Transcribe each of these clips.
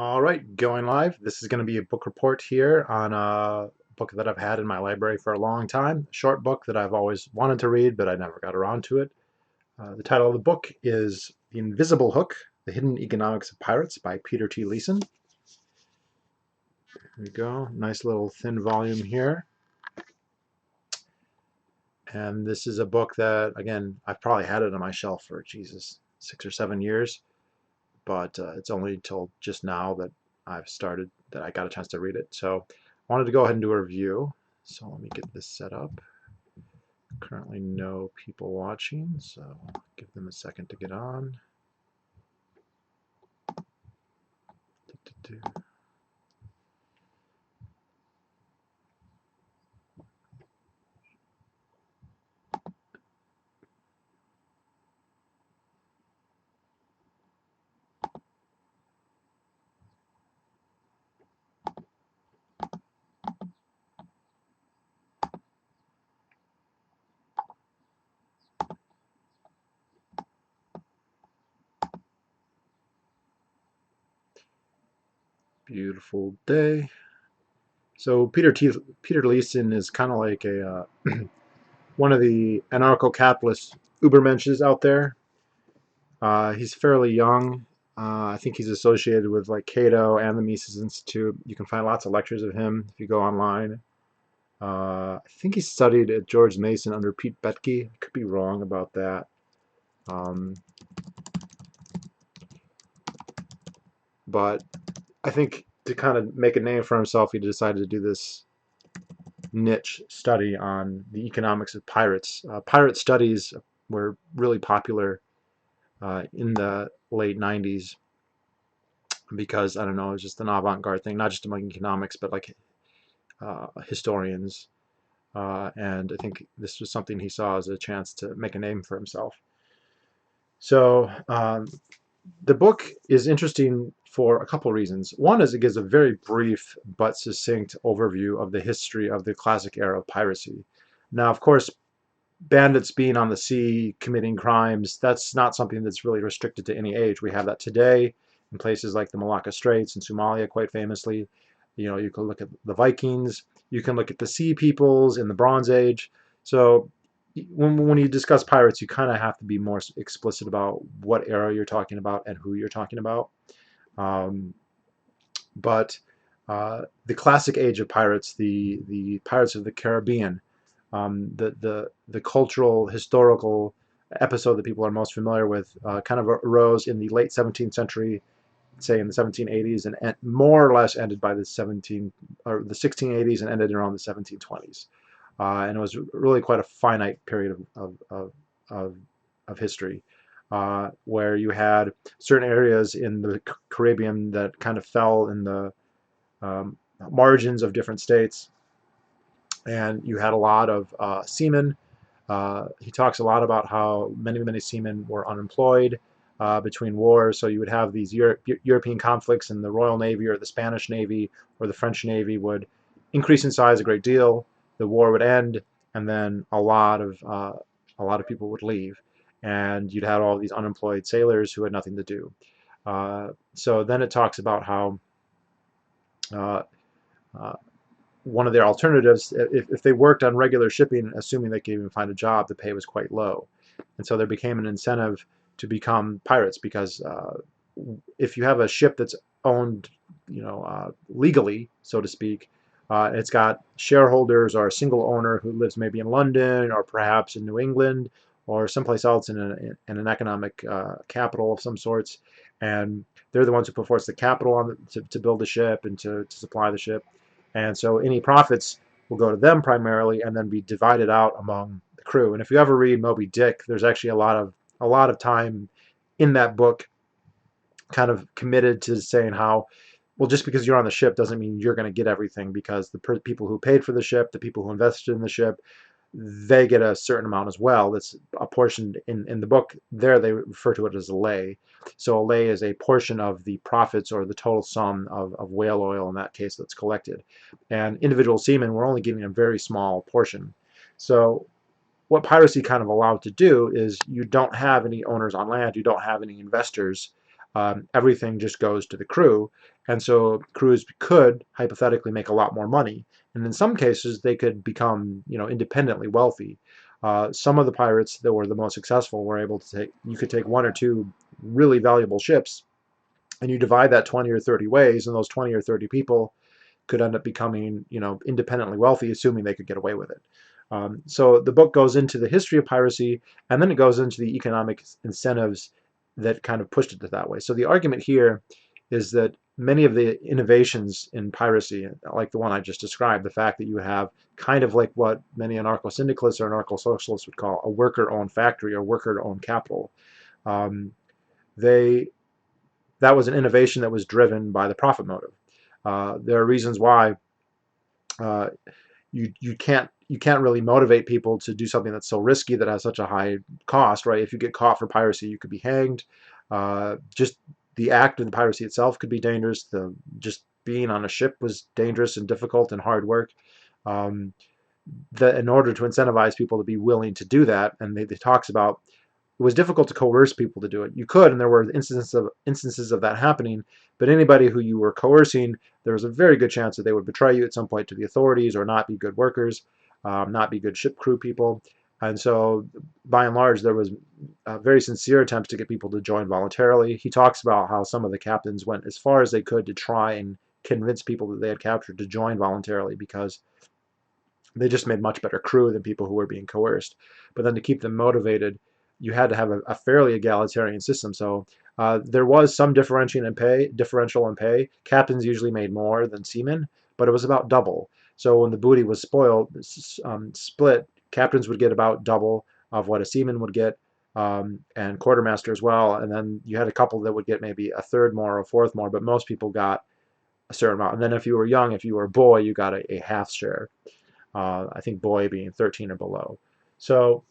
All right, going live. This is going to be a book report here on a book that I've had in my library for a long time. A short book that I've always wanted to read, but I never got around to it. The title of the book is The Invisible Hook, The Hidden Economics of Pirates by Peter T. Leeson. There we go. Nice little thin volume here. And this is a book that, again, I've probably had it on my shelf for, Jesus, 6 or 7 years. But it's only until just now that I got a chance to read it. So I wanted to go ahead and do a review. So let me get this set up. Currently no people watching, so I'll give them a second to get on. Beautiful day. So Peter Leeson is kind of like a one of the anarcho-capitalist ubermensches out there. He's fairly young. I think he's associated with like Cato and the Mises Institute. You can find lots of lectures of him if you go online. I think he studied at George Mason under Pete Boettke. I could be wrong about that. Um, but I think to kind of make a name for himself, he decided to do this niche study on the economics of pirates. Pirate studies were really popular in the late 90s because, I don't know, it was just an avant-garde thing, not just among economics, but like historians. And I think this was something he saw as a chance to make a name for himself. So the book is interesting for a couple of reasons. One is it gives a very brief but succinct overview of the history of the classic era of piracy. Now, of course, bandits being on the sea committing crimes, that's not something that's really restricted to any age. We have that today in places like the Malacca Straits and Somalia, quite famously. You know, you can look at the Vikings, you can look at the sea peoples in the Bronze Age. So when you discuss pirates, you kind of have to be more explicit about what era you're talking about and who you're talking about. Um, but the classic age of pirates, the Pirates of the Caribbean, the cultural historical episode that people are most familiar with, kind of arose in the late 17th century, say in the 1780s, and more or less ended by the 1680s and ended around the 1720s. And it was really quite a finite period of history, where you had certain areas in the Caribbean that kind of fell in the um, margins of different states, and you had a lot of seamen. He talks a lot about how many seamen were unemployed between wars. So you would have these European conflicts, and the Royal Navy or the Spanish Navy or the French Navy would increase in size a great deal. The war would end, and then a lot of people would leave, and you'd have all these unemployed sailors who had nothing to do. So then it talks about how uh, uh, one of their alternatives, if they worked on regular shipping, assuming they could even find a job, the pay was quite low. And so there became an incentive to become pirates because if you have a ship that's owned, legally, so to speak, it's got shareholders or a single owner who lives maybe in London or perhaps in New England or someplace else in an economic capital of some sorts, and they're the ones who put forth the capital to build the ship and to supply the ship. And so any profits will go to them primarily and then be divided out among the crew. And if you ever read Moby Dick, there's actually a lot of time in that book kind of committed to saying how, well, just because you're on the ship doesn't mean you're going to get everything, because the people who paid for the ship, the people who invested in the ship, they get a certain amount as well. That's apportioned in the book. There they refer to it as a lay. So a lay is a portion of the profits or the total sum of whale oil, in that case, that's collected. And individual seamen were only getting a very small portion. So what piracy kind of allowed to do is you don't have any owners on land, you don't have any investors. everything just goes to the crew. And so crews could hypothetically make a lot more money. And in some cases, they could become, independently wealthy. Some of the pirates that were the most successful were able to you could take one or two really valuable ships, and you divide that 20 or 30 ways, and those 20 or 30 people could end up becoming, independently wealthy, assuming they could get away with it. So the book goes into the history of piracy, and then it goes into the economic incentives that kind of pushed it to that way. So the argument here is that many of the innovations in piracy, like the one I just described, the fact that you have kind of like what many anarcho-syndicalists or anarcho-socialists would call a worker-owned factory or worker-owned capital, um, they that was an innovation that was driven by the profit motive. There are reasons why uh, you can't really motivate people to do something that's so risky that has such a high cost, right? If you get caught for piracy, you could be hanged. Just the act of the piracy itself could be dangerous. Just being on a ship was dangerous and difficult and hard work. Um, in order to incentivize people to be willing to do that, and they talks about it was difficult to coerce people to do it. You could, and there were instances of that happening, but anybody who you were coercing, there was a very good chance that they would betray you at some point to the authorities or not be good workers, not be good ship crew people. And so, by and large, there was very sincere attempts to get people to join voluntarily. He talks about how some of the captains went as far as they could to try and convince people that they had captured to join voluntarily because they just made much better crew than people who were being coerced. But then to keep them motivated, you had to have a fairly egalitarian system. So there was some differential in pay. Captains usually made more than seamen, but it was about double. So when the booty was split, captains would get about double of what a seaman would get, and quartermaster as well. And then you had a couple that would get maybe a third more or a fourth more, but most people got a certain amount. And then if you were young, if you were a boy, you got a half share. I think boy being 13 or below. So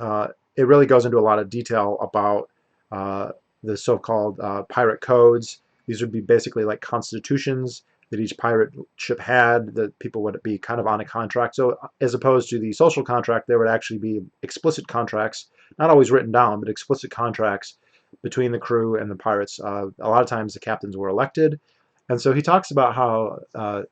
it really goes into a lot of detail about uh, the so-called pirate codes. These would be basically like constitutions that each pirate ship had that people would be kind of on a contract. So as opposed to the social contract, there would actually be explicit contracts, not always written down, but explicit contracts between the crew and the pirates. A lot of times the captains were elected. And so he talks about how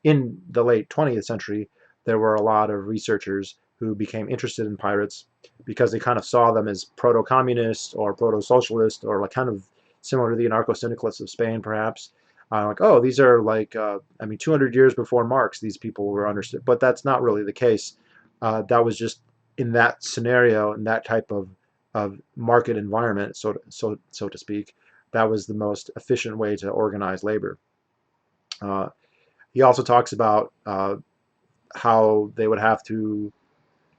in the late 20th century, there were a lot of researchers who became interested in pirates because they kind of saw them as proto-communist or proto-socialist or like kind of similar to the anarcho-syndicalists of Spain, perhaps. Like, oh, these are like, 200 years before Marx, these people were understood. But that's not really the case. That was just in that scenario, in that type of market environment, so to speak, that was the most efficient way to organize labor. Uh, he also talks about how they would have to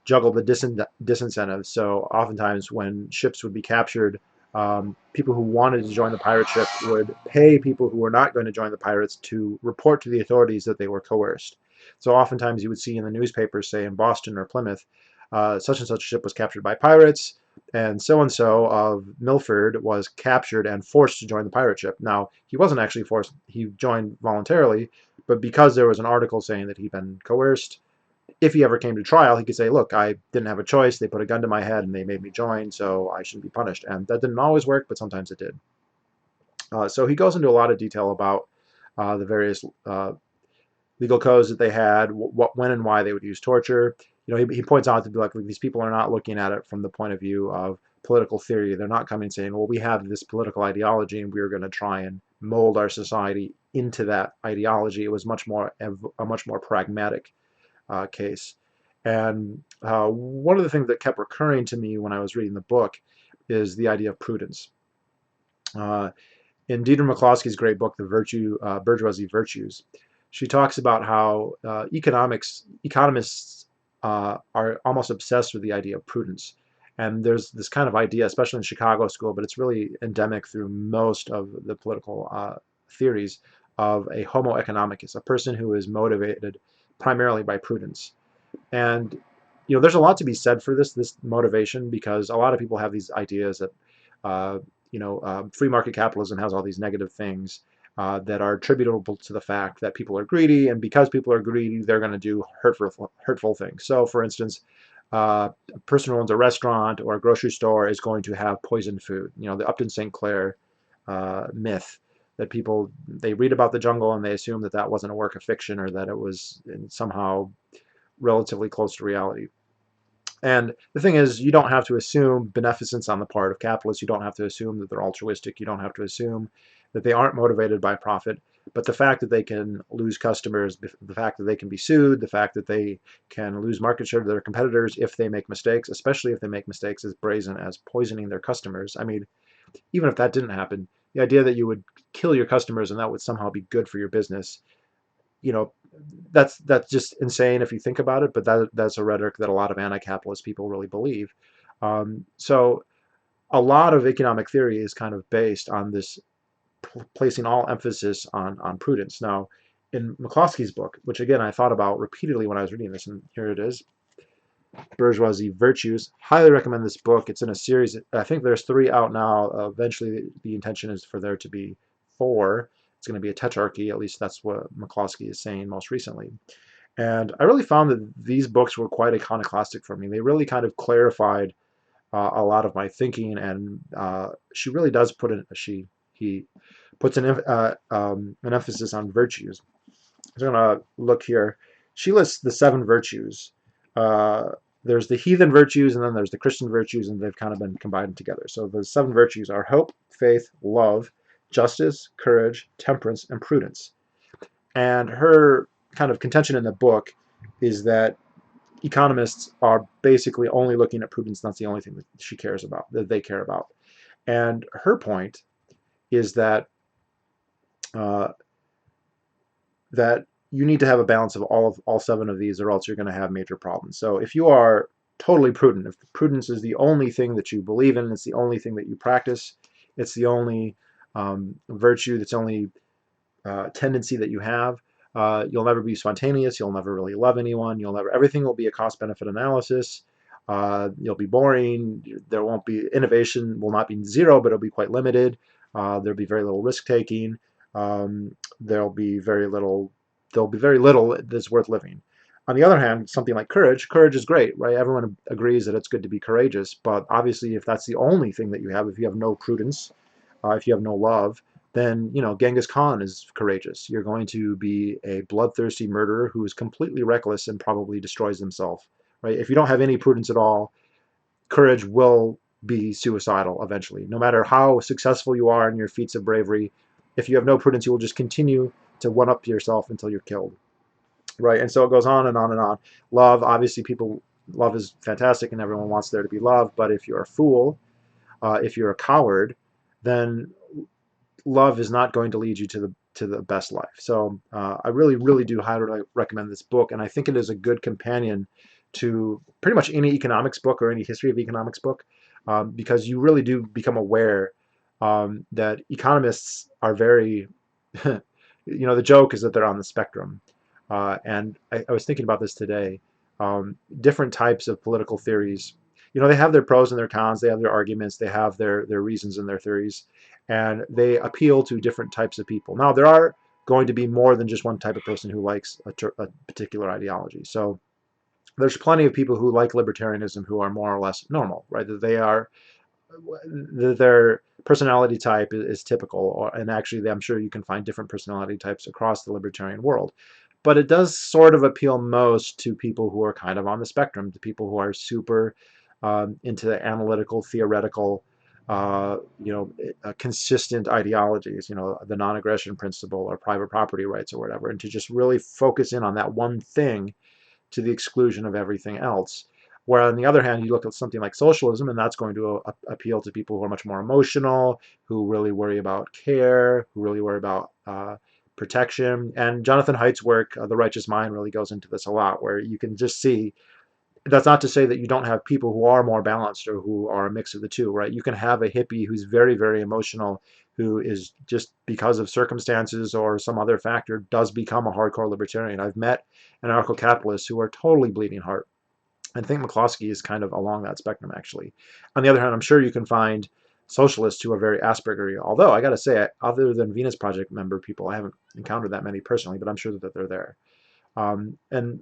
juggle the disincentives. So oftentimes when ships would be captured, people who wanted to join the pirate ship would pay people who were not going to join the pirates to report to the authorities that they were coerced. So oftentimes you would see in the newspapers, say in Boston or Plymouth, such and such ship was captured by pirates, and so of Milford was captured and forced to join the pirate ship. Now, he wasn't actually forced, he joined voluntarily, but because there was an article saying that he'd been coerced, if he ever came to trial, he could say, look, I didn't have a choice. They put a gun to my head and they made me join, so I shouldn't be punished. And that didn't always work, but sometimes it did. So he goes into a lot of detail about the various legal codes that they had, when and why they would use torture. He points out to be like, these people are not looking at it from the point of view of political theory. They're not coming saying, well, we have this political ideology and we're going to try and mold our society into that ideology. It was a much more pragmatic case. And one of the things that kept recurring to me when I was reading the book is the idea of prudence. Uh, in Deidre McCloskey's great book, Bourgeoisie Virtues, she talks about how economists are almost obsessed with the idea of prudence. And there's this kind of idea, especially in Chicago school, but it's really endemic through most of the political theories of a homo economicus, a person who is motivated primarily by prudence. And there's a lot to be said for this motivation, because a lot of people have these ideas that free market capitalism has all these negative things that are attributable to the fact that people are greedy, and because people are greedy, they're going to do hurtful things. So, for instance, a person who owns a restaurant or a grocery store is going to have poisoned food. The Upton St. Clair myth that people, they read about the jungle and they assume that that wasn't a work of fiction or that it was somehow relatively close to reality. And the thing is, you don't have to assume beneficence on the part of capitalists. You don't have to assume that they're altruistic. You don't have to assume that they aren't motivated by profit. But the fact that they can lose customers, the fact that they can be sued, the fact that they can lose market share to their competitors if they make mistakes, especially if they make mistakes as brazen as poisoning their customers. I mean, even if that didn't happen, the idea that you would kill your customers and that would somehow be good for your business, you know, that's just insane if you think about it. But that's a rhetoric that a lot of anti-capitalist people really believe. So a lot of economic theory is kind of based on this placing all emphasis on prudence. Now, in McCloskey's book, which again I thought about repeatedly when I was reading this, and here it is, Bourgeoisie Virtues. Highly recommend this book. It's in a series. I think there's 3 out now. Eventually, the intention is for there to be 4. It's going to be a tetrarchy. At least that's what McCloskey is saying most recently. And I really found that these books were quite iconoclastic for me. They really kind of clarified a lot of my thinking, and she really does put in he puts an emphasis on virtues. I'm gonna look here. She lists the 7 virtues. Uh, there's the heathen virtues, and then there's the Christian virtues, and they've kind of been combined together. So the 7 virtues are hope, faith, love, justice, courage, temperance, and prudence. And her kind of contention in the book is that economists are basically only looking at prudence. That's the only thing that she cares about, that they care about. And her point is uh, that you need to have a balance of all 7 of these, or else you're going to have major problems. So if you are totally prudent, if prudence is the only thing that you believe in, it's the only thing that you practice, it's the only virtue, that's only tendency that you have, you'll never be spontaneous. You'll never really love anyone. You'll never. Everything will be a cost-benefit analysis. You'll be boring. There won't be innovation. Will not be zero, but it'll be quite limited. There'll be very little risk taking. There'll be very little. There'll be very little that's worth living. On the other hand, something like courage. Courage is great, right? Everyone agrees that it's good to be courageous. But obviously, if that's the only thing that you have, if you have no prudence, if you have no love, then Genghis Khan is courageous. You're going to be a bloodthirsty murderer who is completely reckless and probably destroys himself. Right? If you don't have any prudence at all, courage will be suicidal eventually. No matter how successful you are in your feats of bravery, if you have no prudence, you will just continue to one up yourself until you're killed. Right? And so it goes on and on and on. Love, obviously, love is fantastic and everyone wants there to be love. But if you're a fool, if you're a coward, then love is not going to lead you to the best life. So I really, really do highly recommend this book, and I think it is a good companion to pretty much any economics book or any history of economics book, because you really do become aware that economists are very, the joke is that they're on the spectrum. And I was thinking about this today. Different types of political theories, they have their pros and their cons, they have their arguments, they have their reasons and their theories, and they appeal to different types of people. Now, there are going to be more than just one type of person who likes a particular ideology. So there's plenty of people who like libertarianism who are more or less normal, right? That their personality type is typical, and actually I'm sure you can find different personality types across the libertarian world. But it does sort of appeal most to people who are kind of on the spectrum, to people who are super into the analytical, theoretical, consistent ideologies, the non-aggression principle or private property rights or whatever, and to just really focus in on that one thing to the exclusion of everything else. Where on the other hand, you look at something like socialism, and that's going to appeal to people who are much more emotional, who really worry about care, who really worry about protection. And Jonathan Haidt's work, The Righteous Mind, really goes into this a lot, where you can just see, that's not to say that you don't have people who are more balanced or who are a mix of the two, right? You can have a hippie who's very, very emotional, who is just because of circumstances or some other factor does become a hardcore libertarian. I've met anarcho-capitalists who are totally bleeding heart. I think McCloskey is kind of along that spectrum, actually. On the other hand, I'm sure you can find socialists who are very Aspergery. Although I got to say, other than Venus Project member people, I haven't encountered that many personally, but I'm sure that they're there. And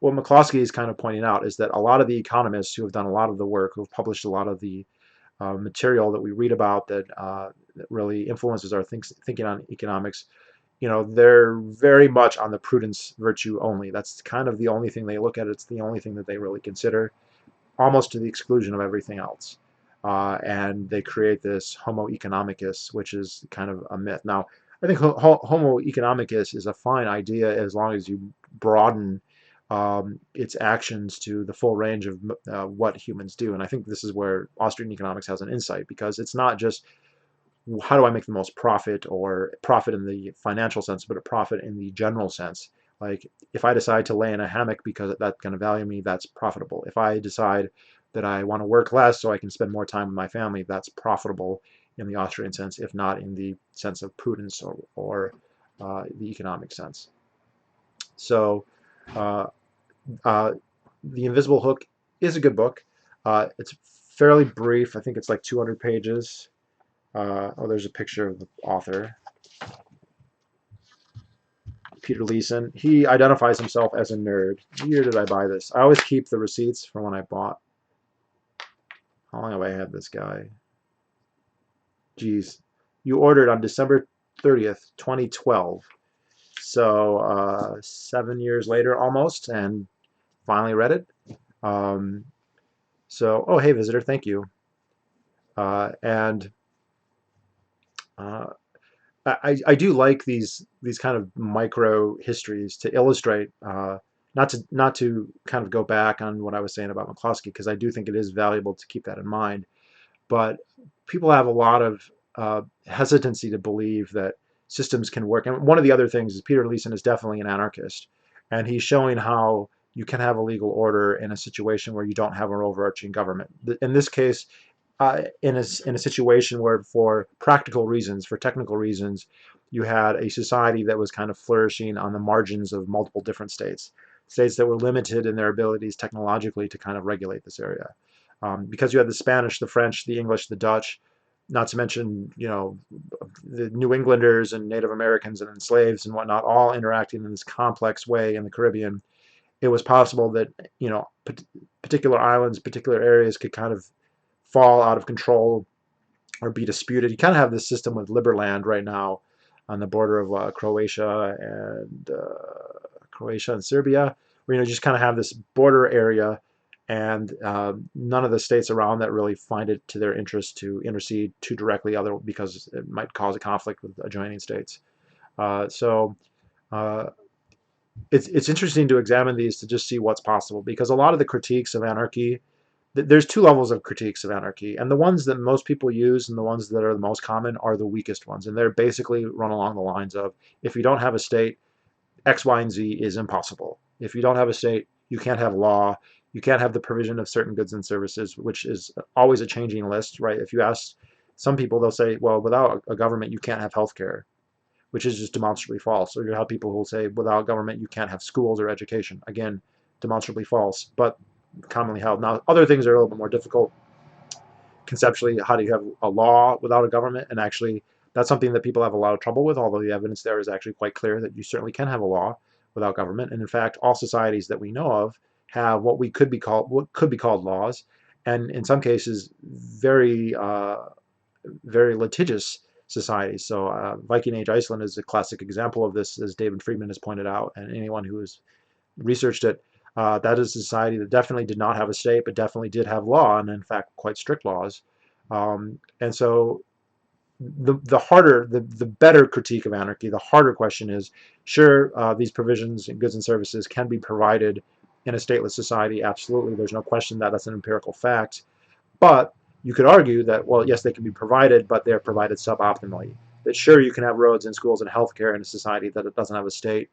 what McCloskey is kind of pointing out is that a lot of the economists who have done a lot of the work, who have published a lot of the material that we read about, that that really influences our thinking on economics, they're very much on the prudence virtue only. That's kind of the only thing they look at. It's the only thing that they really consider, almost to the exclusion of everything else. And they create this Homo economicus, which is kind of a myth. Now, I think Homo economicus is a fine idea as long as you broaden its actions to the full range of what humans do. And I think this is where Austrian economics has an insight, because it's not just how do I make the most profit, or profit in the financial sense, but a profit in the general sense. Like if I decide to lay in a hammock because that's going to value me, that's profitable. If I decide that I want to work less so I can spend more time with my family, that's profitable in the Austrian sense, if not in the sense of prudence, or the economic sense. So uh, uh, The Invisible Hook is a good book. It's fairly brief. I think it's like 200 pages. Oh, there's a picture of the author, Peter Leeson. He identifies himself as a nerd. What year did I buy this? I always keep the receipts from when I bought. How long have I had this guy? Geez. You ordered on December 30th, 2012. So 7 years later almost, and finally read it. Um, oh, hey, visitor, thank you. And I do like these kind of micro histories to illustrate, not to kind of go back on what I was saying about McCloskey, because I do think it is valuable to keep that in mind. But people have a lot of hesitancy to believe that systems can work. And one of the other things is Peter Leeson is definitely an anarchist, and he's showing how you can have a legal order in a situation where you don't have an overarching government. In this case, in a situation where, for practical reasons, for technical reasons, you had a society that was kind of flourishing on the margins of multiple different states that were limited in their abilities technologically to kind of regulate this area. Because you had the Spanish, the French, the English, the Dutch, not to mention, the New Englanders and Native Americans and slaves and whatnot, all interacting in this complex way in the Caribbean. It was possible that, particular islands, particular areas could kind of fall out of control or be disputed. You kind of have this system with Liberland right now on the border of Croatia and Serbia, where you just kind of have this border area, and none of the states around that really find it to their interest to intercede too directly, because it might cause a conflict with adjoining states. Uh, so uh, it's interesting to examine these to just see what's possible, because a lot of the critiques of anarchy, there's two levels of critiques of anarchy, and the ones that most people use and the ones that are the most common are the weakest ones, and they're basically run along the lines of, if you don't have a state, X, Y, and Z is impossible. If you don't have a state, you can't have law, you can't have the provision of certain goods and services, which is always a changing list, right? If you ask some people, they'll say, well, without a government, you can't have healthcare, which is just demonstrably false. Or you have people who will say, without government, you can't have schools or education. Again, demonstrably false, but commonly held. Now, other things are a little bit more difficult. Conceptually, how do you have a law without a government? And actually, that's something that people have a lot of trouble with, although the evidence there is actually quite clear that you certainly can have a law without government. And in fact, all societies that we know of have what could be called laws, and in some cases, very litigious societies. So Viking Age Iceland is a classic example of this, as David Friedman has pointed out, and anyone who has researched it. That is a society that definitely did not have a state, but definitely did have law, and in fact, quite strict laws. And so the better critique of anarchy, the harder question is, sure, these provisions and goods and services can be provided in a stateless society. Absolutely, there's no question that that's an empirical fact. But you could argue that, well, yes, they can be provided, but they're provided suboptimally. That sure, you can have roads and schools and healthcare in a society that doesn't have a state,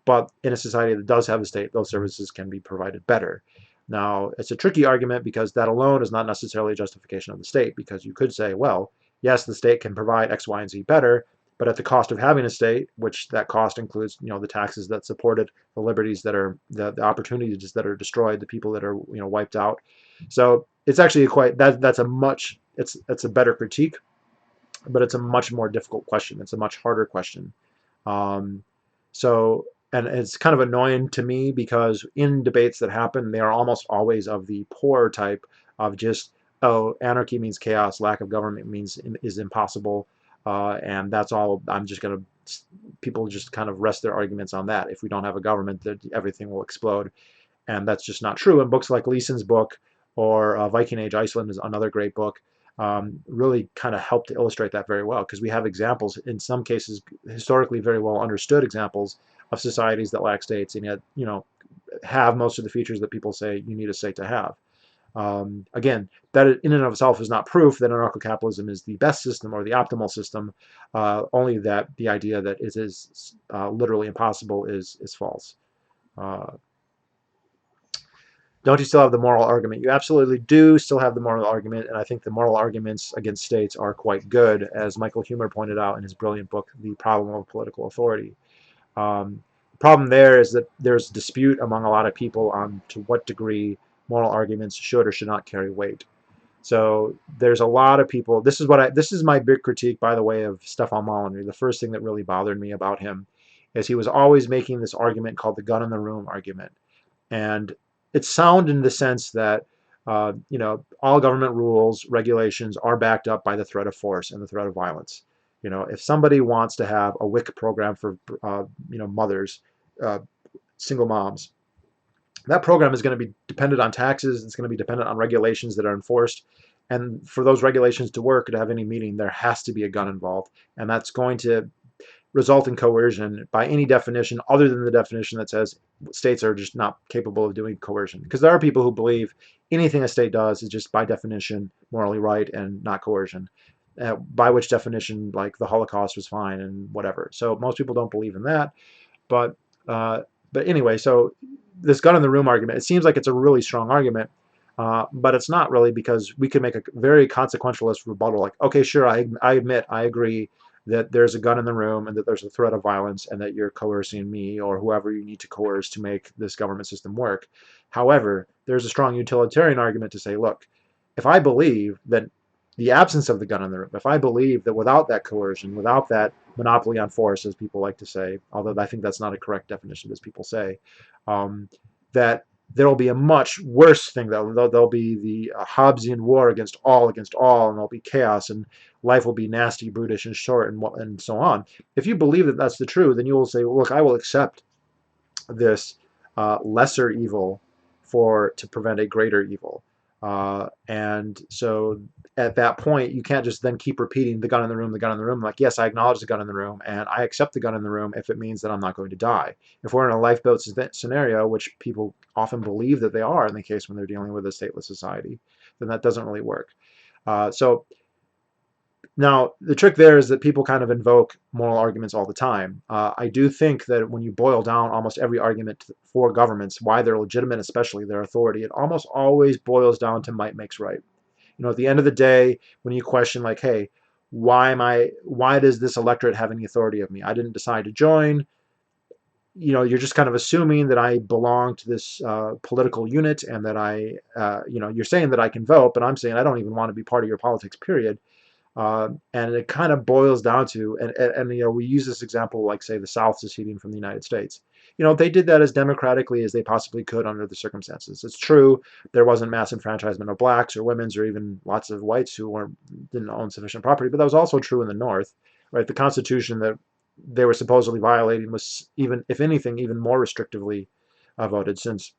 but in a society that does have a state, those services can be provided better. Now, it's a tricky argument, because that alone is not necessarily a justification of the state, because you could say, well, yes, the state can provide X, Y, and Z better, but at the cost of having a state, which that cost includes, the taxes that support it, the liberties that are, the opportunities that are destroyed, the people that are, wiped out. So it's actually it's a better critique, but it's a much more difficult question. It's a much harder question. Um, so, and it's kind of annoying to me, because in debates that happen, they are almost always of the poor type, of just, oh, anarchy means chaos, lack of government is impossible. and that's all. I'm just going to, people just kind of rest their arguments on that. If we don't have a government, that everything will explode, and that's just not true. And books like Leeson's book or Viking Age Iceland is another great book. Really kind of help to illustrate that very well, because we have examples, in some cases historically very well understood examples, of societies that lack states and yet have most of the features that people say you need a state to have. Again, that in and of itself is not proof that anarcho-capitalism is the best system or the optimal system. Only that the idea that it is literally impossible is false. Uh, don't you still have the moral argument? You absolutely do still have the moral argument, and I think the moral arguments against states are quite good, as Michael Huemer pointed out in his brilliant book, The Problem of Political Authority. The problem there is that there's dispute among a lot of people on to what degree moral arguments should or should not carry weight. So there's a lot of people. This is my big critique, by the way, of Stefan Molyneux. The first thing that really bothered me about him is he was always making this argument called the gun in the room argument. And it's sound in the sense that all government rules, regulations are backed up by the threat of force and the threat of violence. If somebody wants to have a WIC program for mothers, uh, single moms, that program is going to be dependent on taxes. It's going to be dependent on regulations that are enforced. And for those regulations to work, to have any meaning, there has to be a gun involved. And that's going to result in coercion by any definition other than the definition that says states are just not capable of doing coercion. Because there are people who believe anything a state does is just by definition morally right and not coercion. By which definition, like the Holocaust was fine and whatever. So most people don't believe in that. But uh, but anyway, so this gun in the room argument, it seems like it's a really strong argument, but it's not really, because we could make a very consequentialist rebuttal, like, okay, sure, I admit, I agree that there's a gun in the room and that there's a threat of violence and that you're coercing me or whoever you need to coerce to make this government system work. However, there's a strong utilitarian argument to say, look, if I believe that the absence of the gun in the room, if I believe that without that coercion, without that monopoly on force, as people like to say, although I think that's not a correct definition, as people say, um, that there will be a much worse thing. There'll be the Hobbesian war against all, and there'll be chaos, and life will be nasty, brutish, and short, and so on. If you believe that that's the truth, then you will say, well, look, I will accept this lesser evil to prevent a greater evil. And so at that point, you can't just then keep repeating the gun in the room, the gun in the room. Like, yes, I acknowledge the gun in the room, and I accept the gun in the room if it means that I'm not going to die. If we're in a lifeboat scenario, which people often believe that they are in the case when they're dealing with a stateless society, then that doesn't really work. So now, the trick there is that people kind of invoke moral arguments all the time. I do think that when you boil down almost every argument for governments, why they're legitimate, especially their authority, it almost always boils down to might makes right. At the end of the day, when you question, like, hey, why does this electorate have any authority of me? I didn't decide to join. You're just kind of assuming that I belong to this political unit and that you're saying that I can vote, but I'm saying I don't even want to be part of your politics, period. And it kind of boils down to, and we use this example, like, say, the South seceding from the United States. They did that as democratically as they possibly could under the circumstances. It's true there wasn't mass enfranchisement of blacks or women's or even lots of whites who didn't own sufficient property, but that was also true in the North, right? The Constitution that they were supposedly violating was, even, if anything, even more restrictively voted, since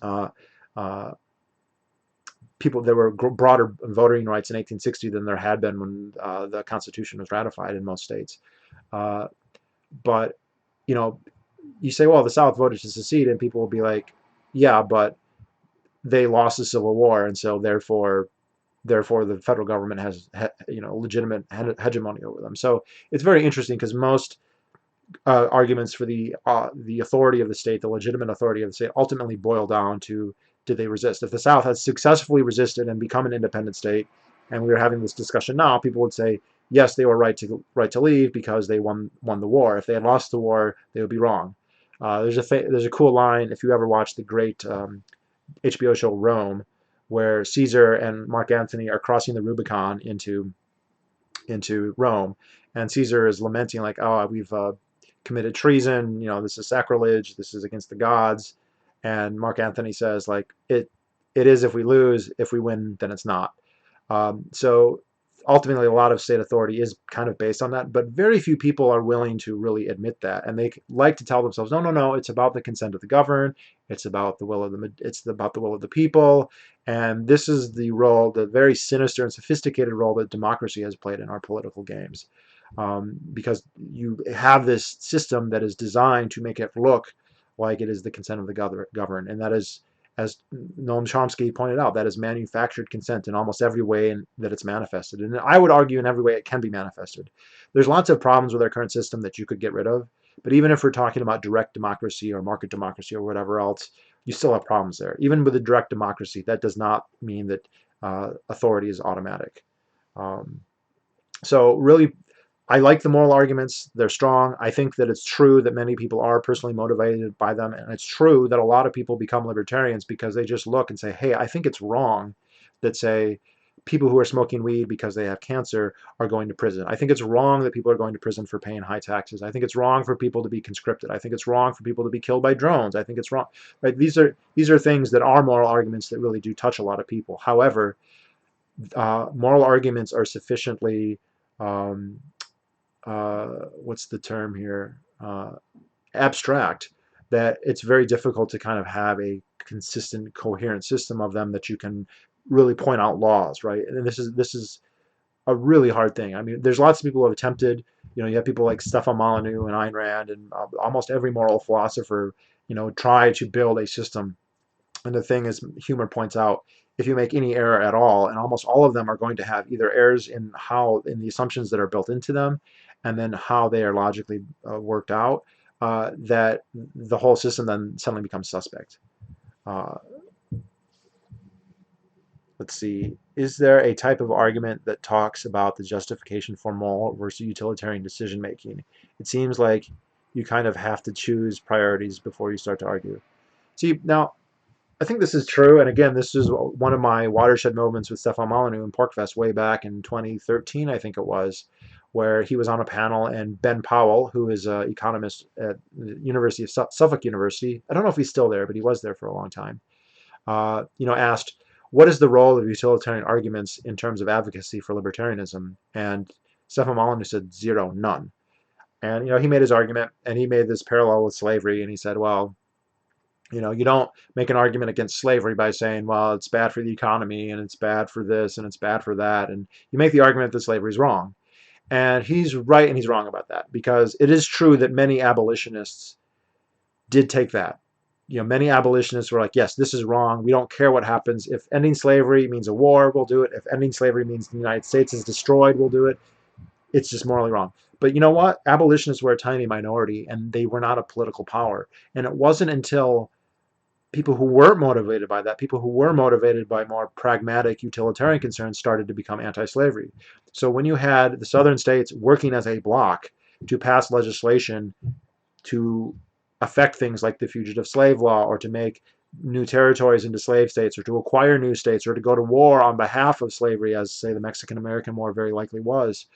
uh, uh, there were broader voting rights in 1860 than there had been when the Constitution was ratified in most states. Uh, but you know, you say, well, the South voted to secede, and people will be like, yeah, but they lost the Civil War, and so therefore the federal government has legitimate hegemony over them. So it's very interesting, because most arguments for the authority of the state, the legitimate authority of the state, ultimately boil down to, did they resist? If the South had successfully resisted and become an independent state, and we were having this discussion now, people would say, yes, they were right to leave because they won the war. If they had lost the war, they would be wrong. There's a cool line, if you ever watched the great HBO show Rome, where Caesar and Mark Antony are crossing the Rubicon into Rome, and Caesar is lamenting, like, oh, we've committed treason, this is sacrilege, this is against the gods. And Mark Antony says, like, it is if we lose; if we win, then it's not. So ultimately a lot of state authority is kind of based on that, but very few people are willing to really admit that, and they like to tell themselves, no, no, no, it's about the consent of the governed, it's about the will of the people, and this is the role, the very sinister and sophisticated role that democracy has played in our political games, because you have this system that is designed to make it look like it is the consent of the governed, and that is, as Noam Chomsky pointed out, that is manufactured consent in almost every way that it's manifested. And I would argue in every way it can be manifested. There's lots of problems with our current system that you could get rid of, but even if we're talking about direct democracy or market democracy or whatever else, you still have problems there. Even with a direct democracy, that does not mean that authority is automatic. Um, so really, I like the moral arguments. They're strong. I think that it's true that many people are personally motivated by them. And it's true that a lot of people become libertarians because they just look and say, hey, I think it's wrong that, say, people who are smoking weed because they have cancer are going to prison. I think it's wrong that people are going to prison for paying high taxes. I think it's wrong for people to be conscripted. I think it's wrong for people to be killed by drones. I think it's wrong. Right? These are things that are moral arguments that really do touch a lot of people. However, moral arguments are sufficiently um, what's the term here? Abstract, that it's very difficult to kind of have a consistent, coherent system of them that you can really point out laws, right? And this is a really hard thing. I mean, there's lots of people who have attempted. You have people like Stefan Molyneux and Ayn Rand and almost every moral philosopher, try to build a system. And the thing is, humor points out, if you make any error at all, and almost all of them are going to have either errors in the assumptions that are built into them, and then how they are logically worked out, that the whole system then suddenly becomes suspect. Uh, let's see. Is there a type of argument that talks about the justification for moral versus utilitarian decision making? It seems like you kind of have to choose priorities before you start to argue. See, now I think this is true, and again, this is one of my watershed moments with Stefan Molyneux in PorcFest way back in 2013, I think it was, where he was on a panel, and Ben Powell, who is an economist at the University of Suffolk University, I don't know if he's still there, but he was there for a long time, asked, what is the role of utilitarian arguments in terms of advocacy for libertarianism? And Stefan Molyneux said zero, none. And he made his argument, and he made this parallel with slavery, and he said, well, you don't make an argument against slavery by saying, well, it's bad for the economy and it's bad for this and it's bad for that. And you make the argument that slavery is wrong. And he's right and he's wrong about that, because it is true that many abolitionists did take that. Many abolitionists were like, yes, this is wrong. We don't care what happens. If ending slavery means a war, we'll do it. If ending slavery means the United States is destroyed, we'll do it. It's just morally wrong. But you know what? Abolitionists were a tiny minority, and they were not a political power. And it wasn't until people who weren't motivated by that, people who were motivated by more pragmatic utilitarian concerns, started to become anti-slavery. So when you had the southern states working as a bloc to pass legislation to affect things like the fugitive slave law, or to make new territories into slave states, or to acquire new states, or to go to war on behalf of slavery, as, say, the Mexican-American War very likely was,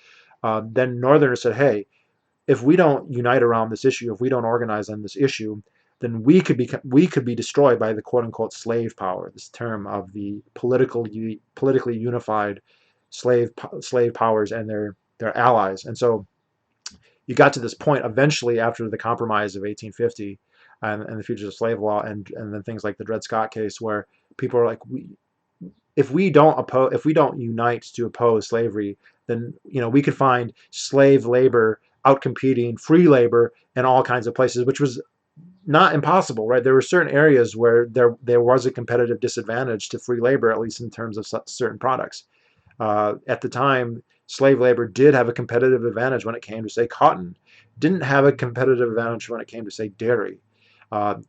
then Northerners said, hey, if we don't unite around this issue, if we don't organize on this issue, then we could be destroyed by the quote unquote slave power, this term of the politically unified slave powers and their allies. And so you got to this point eventually after the Compromise of 1850 and the Fugitive Slave Law, and then things like the Dred Scott case, where people are like, if we don't unite to oppose slavery, then we could find slave labor outcompeting free labor in all kinds of places, which was not impossible, right? There were certain areas where there was a competitive disadvantage to free labor, at least in terms of certain products. At the time, slave labor did have a competitive advantage when it came to, say, cotton. Didn't have a competitive advantage when it came to, say, dairy.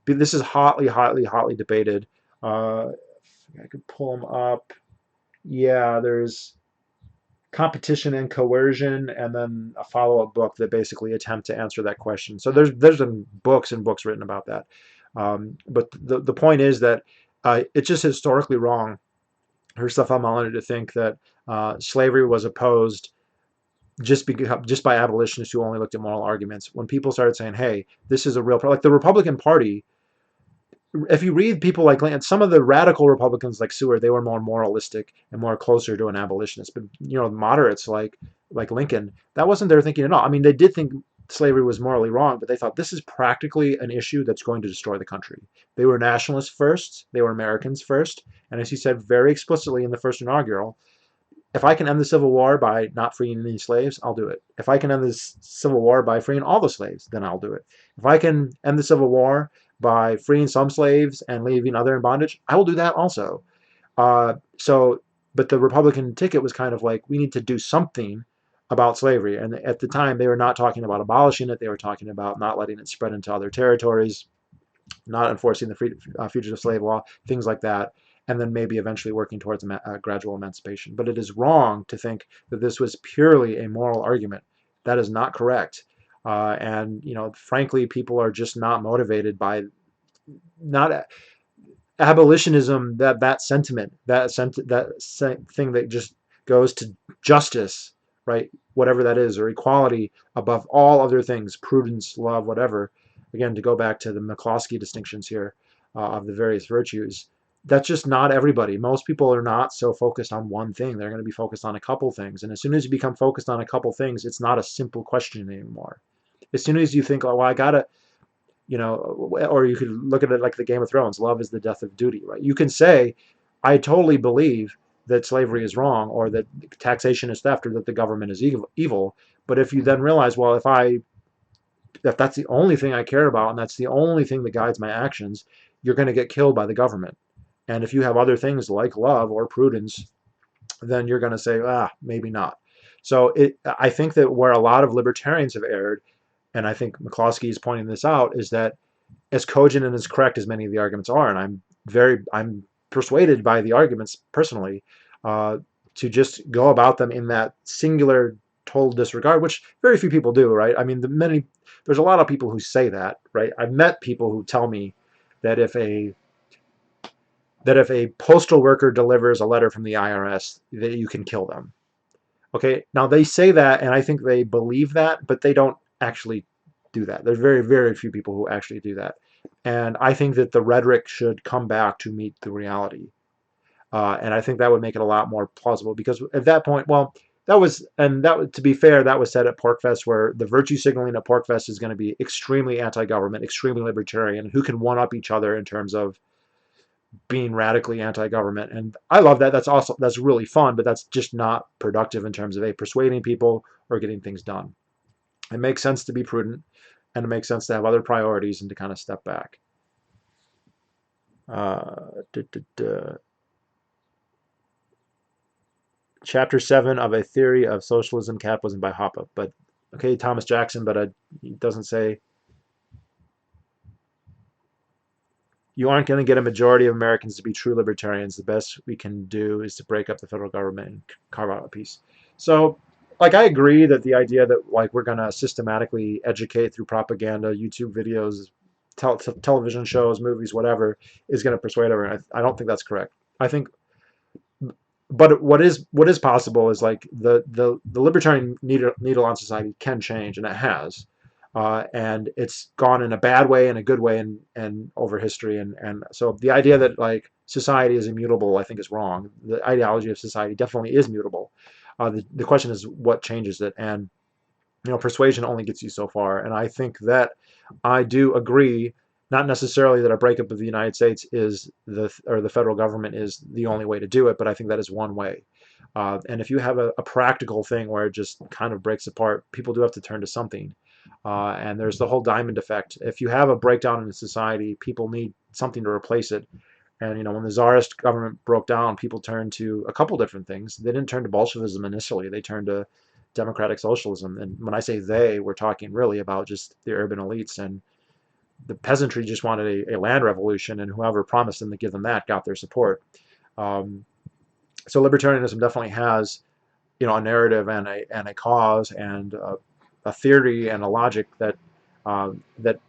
This is hotly debated. I could pull them up. Yeah, there's Competition and Coercion, and then a follow-up book that basically attempt to answer that question. So there's been books and books written about that. But the point is that it's just historically wrong for Stefan Molyneux to think that slavery was opposed just by abolitionists who only looked at moral arguments. When people started saying, hey, this is a real problem, like the Republican Party if you read people like Lincoln, some of the radical Republicans like Seward, they were more moralistic and more closer to an abolitionist. But moderates like Lincoln, that wasn't their thinking at all. I mean, they did think slavery was morally wrong, but they thought this is practically an issue that's going to destroy the country. They were nationalists first, they were Americans first, and as he said very explicitly in the first inaugural, if I can end the Civil War by not freeing any slaves, I'll do it. If I can end this Civil War by freeing all the slaves, then I'll do it. If I can end the Civil War by freeing some slaves and leaving other in bondage, I will do that also. So, but the Republican ticket was kind of like, we need to do something about slavery. And at the time, they were not talking about abolishing it. They were talking about not letting it spread into other territories, not enforcing the fugitive slave law, things like that, and then maybe eventually working towards gradual emancipation. But it is wrong to think that this was purely a moral argument. That is not correct. And frankly, people are just not motivated by not abolitionism. That sentiment, thing that just goes to justice, right? Whatever that is, or equality above all other things, prudence, love, whatever. Again, to go back to the McCloskey distinctions here of the various virtues, that's just not everybody. Most people are not so focused on one thing. They're going to be focused on a couple things. And as soon as you become focused on a couple things, it's not a simple question anymore. As soon as you think, oh, well, I got to, or you could look at it like the Game of Thrones, love is the death of duty, right? You can say, I totally believe that slavery is wrong, or that taxation is theft, or that the government is evil. But if you then realize, well, if that's the only thing I care about, and that's the only thing that guides my actions, you're going to get killed by the government. And if you have other things like love or prudence, then you're going to say, maybe not. So I think that where a lot of libertarians have erred, and I think McCloskey is pointing this out, is that as cogent and as correct as many of the arguments are, and I'm persuaded by the arguments personally, to just go about them in that singular total disregard, which very few people do, right? I mean, there's a lot of people who say that, right? I've met people who tell me that if a postal worker delivers a letter from the IRS, that you can kill them. Okay, now they say that, and I think they believe that, but they don't actually do that. There's very, very few people who actually do that. And I think that the rhetoric should come back to meet the reality. And I think that would make it a lot more plausible, because at that point, well, to be fair, that was said at PorcFest, where the virtue signaling at PorcFest is going to be extremely anti-government, extremely libertarian, who can one-up each other in terms of being radically anti-government. And I love that. That's really fun, but that's just not productive in terms of persuading people or getting things done. It makes sense to be prudent, and it makes sense to have other priorities and to kind of step back. Chapter 7 of A Theory of Socialism, Capitalism by Hoppe. But okay, Thomas Jackson, but it doesn't say. You aren't going to get a majority of Americans to be true libertarians. The best we can do is to break up the federal government and carve out a piece. So, I agree that the idea that we're going to systematically educate through propaganda, YouTube videos, television shows, movies, whatever, is going to persuade everyone. I don't think that's correct. I think, but what is possible is the libertarian needle on society can change, and it has. And it's gone in a bad way and a good way, and over history, and so the idea that society is immutable, I think, is wrong. The ideology of society definitely is mutable. The question is what changes it, and persuasion only gets you so far. And I think that I do agree, not necessarily that a breakup of the United States or the federal government is the only way to do it, but I think that is one way. And if you have a practical thing where it just kind of breaks apart, people do have to turn to something. And there's the whole diamond effect. If you have a breakdown in society, people need something to replace it. And when the Tsarist government broke down, people turned to a couple different things. They didn't turn to Bolshevism initially. They turned to democratic socialism. And when I say they, we're talking really about just the urban elites, and the peasantry just wanted a land revolution, and whoever promised them to give them that got their support. So libertarianism definitely has, a narrative and a cause and a theory and a logic that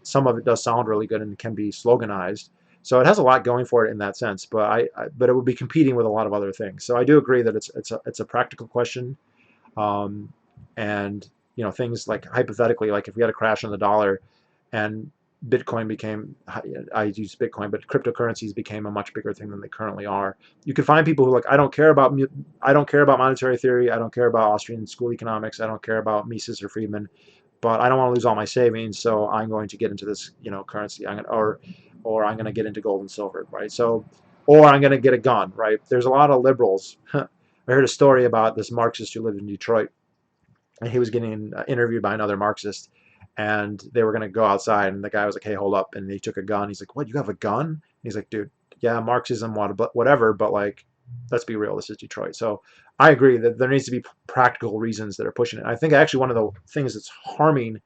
some of it does sound really good and can be sloganized. So it has a lot going for it in that sense, but it would be competing with a lot of other things. So I do agree that it's a practical question, and things like hypothetically, like if we had a crash in the dollar, and Bitcoin became, I use Bitcoin, but cryptocurrencies became a much bigger thing than they currently are. You can find people who are like, I don't care about monetary theory, I don't care about Austrian school economics, I don't care about Mises or Friedman, but I don't want to lose all my savings, so I'm going to get into this, currency. Or I'm going to get into gold and silver, right? So, or I'm going to get a gun, right? There's a lot of liberals. I heard a story about this Marxist who lived in Detroit, and he was getting interviewed by another Marxist, and they were going to go outside, and the guy was like, "Hey, hold up!" And he took a gun. He's like, "What? You have a gun?" And he's like, "Dude, yeah, Marxism, whatever, but like, let's be real. This is Detroit." So I agree that there needs to be practical reasons that are pushing it. I think actually one of the things that's harming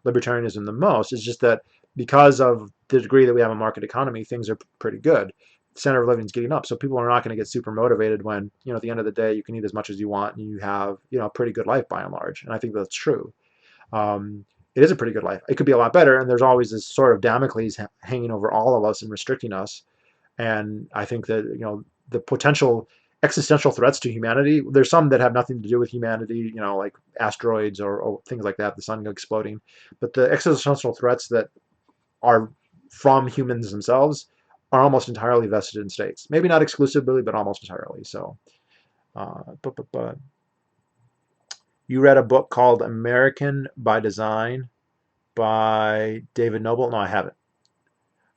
libertarianism the most is just that because of the degree that we have a market economy, things are pretty good. The standard of living is getting up, so people are not going to get super motivated when, at the end of the day, you can eat as much as you want and you have, a pretty good life by and large. And I think that's true. um, it is a pretty good life. It could be a lot better, and there's always this sort of Damocles hanging over all of us and restricting us. And I think that, the potential existential threats to humanity, there's some that have nothing to do with humanity, like asteroids or things like that, the sun exploding. But the existential threats that are from humans themselves are almost entirely vested in states. Maybe not exclusively, but almost entirely. So, but you read a book called American by Design by David Noble? No, I haven't.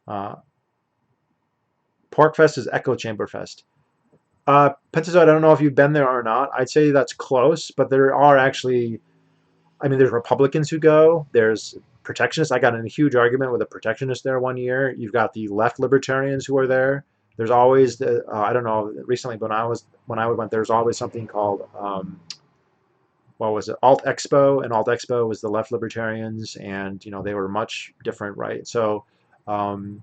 Uh, Porkfest is Echo Chamber Fest. Pensacola, I don't know if you've been there or not. I'd say that's close, but there are actually, I mean, there's Republicans who go. There's protectionists. I got in a huge argument with a protectionist there one year. You've got the left libertarians who are there. There's always I don't know. Recently, when I went, there's always something called what was it, Alt Expo, and Alt Expo was the left libertarians, and they were much different, right? So um,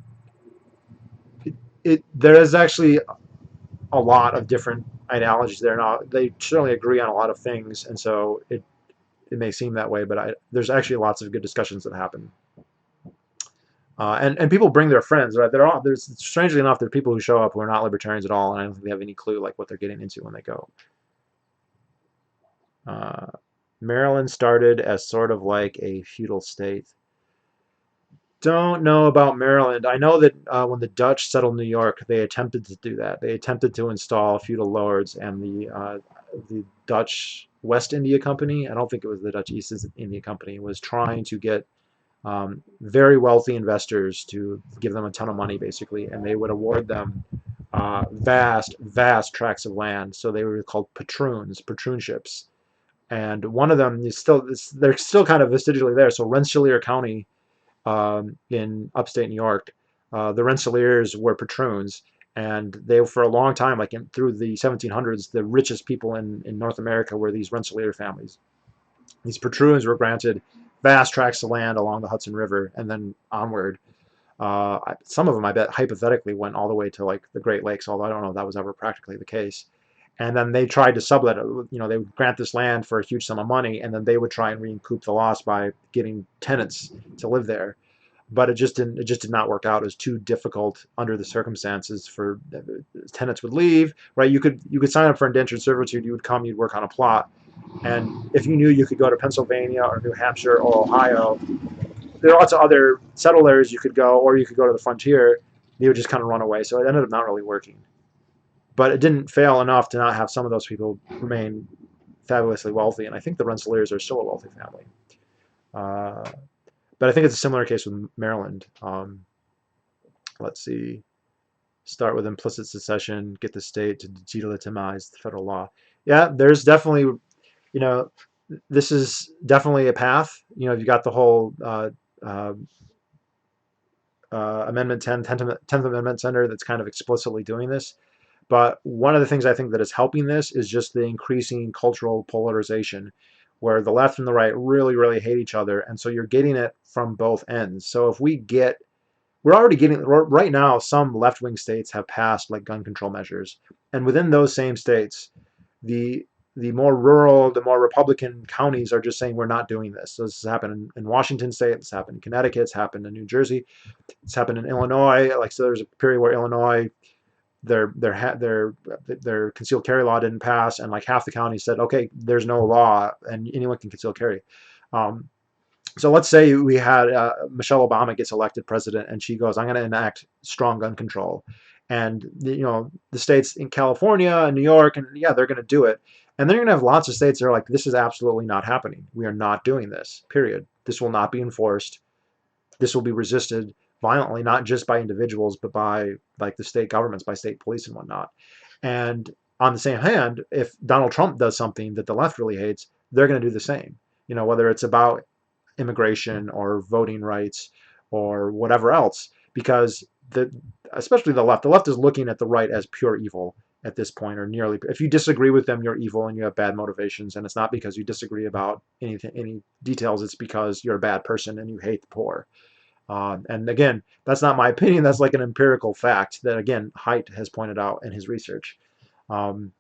there is actually a lot of different ideologies there. Now they certainly agree on a lot of things, and so it may seem that way, but there's actually lots of good discussions that happen. And people bring their friends, right? There's strangely enough, there are people who show up who are not libertarians at all, and I don't think they have any clue like what they're getting into when they go. Uh, Maryland started as sort of like a feudal state. Don't know about Maryland. I know that when the Dutch settled New York, they attempted to do that. They attempted to install feudal lords, and the Dutch West India Company, I don't think it was the Dutch East India Company, was trying to get very wealthy investors to give them a ton of money, basically, and they would award them vast tracts of land. So they were called patroonships. And one of them is still, they're still kind of vestigially there. So Rensselaer County in upstate New York, the Rensselaers were patroons, and they for a long time, like through the 1700s, the richest people in North America were these Rensselaer families. These patroons were granted vast tracts of land along the Hudson River and then onward. Some of them, I bet, hypothetically went all the way to like the Great Lakes, although I don't know if that was ever practically the case. And then they tried to sublet it. They would grant this land for a huge sum of money, and then they would try and recoup the loss by getting tenants to live there. But it just did not work out. It was too difficult under the circumstances for tenants would leave. Right? You could sign up for indentured servitude. You would come. You'd work on a plot, and if you knew you could go to Pennsylvania or New Hampshire or Ohio, there are lots of other settlers you could go, or you could go to the frontier. They would just kind of run away. So it ended up not really working. But it didn't fail enough to not have some of those people remain fabulously wealthy. And I think the Rensselaers are still a wealthy family. Uh, but I think it's a similar case with Maryland. Let's see. Start with implicit secession, get the state to delegitimize the federal law. Yeah, there's definitely, you know, this is definitely a path. You got the whole uh, Amendment 10, 10th Amendment Center that's kind of explicitly doing this. But one of the things I think that is helping this is just the increasing cultural polarization, where the left and the right really, really hate each other. And so you're getting it from both ends. So if we're already getting, right now, some left-wing states have passed like gun control measures. And within those same states, the the more rural, the more Republican counties are just saying we're not doing this. So this has happened in Washington State, it's happened in Connecticut, it's happened in New Jersey, it's happened in Illinois. Like, so there's a period where Illinois, their concealed carry law didn't pass, and like half the county said, okay, there's no law and anyone can conceal carry. Um, So let's say we had Michelle Obama gets elected president, and she goes, "I'm going to enact strong gun control," and the states in California and New York, and yeah, they're going to do it, and then you're going to have lots of states that are like, "This is absolutely not happening. We are not doing this. Period. This will not be enforced. This will be resisted violently, not just by individuals, but by like the state governments, by state police and whatnot." And on the same hand, if Donald Trump does something that the left really hates, they're going to do the same. Whether it's about immigration or voting rights or whatever else, because especially the left is looking at the right as pure evil at this point, or nearly. If you disagree with them, you're evil and you have bad motivations, and it's not because you disagree about any details. It's because you're a bad person and you hate the poor. And again, that's not my opinion. That's like an empirical fact that, again, Haidt has pointed out in his research. Um,